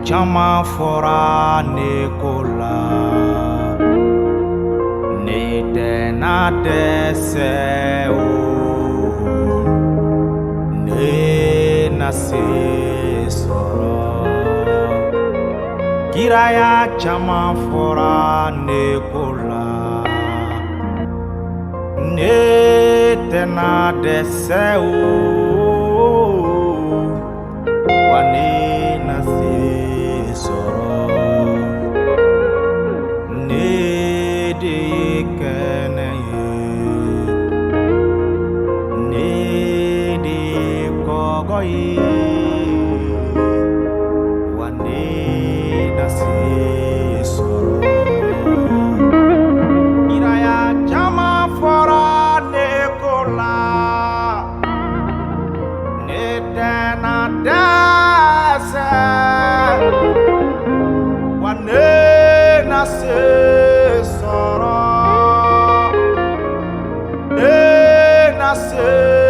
Jama fora Nicola ne dena dese o ne nase soro kiraya jama fora Nicola ne dena dese o wane nase Nasce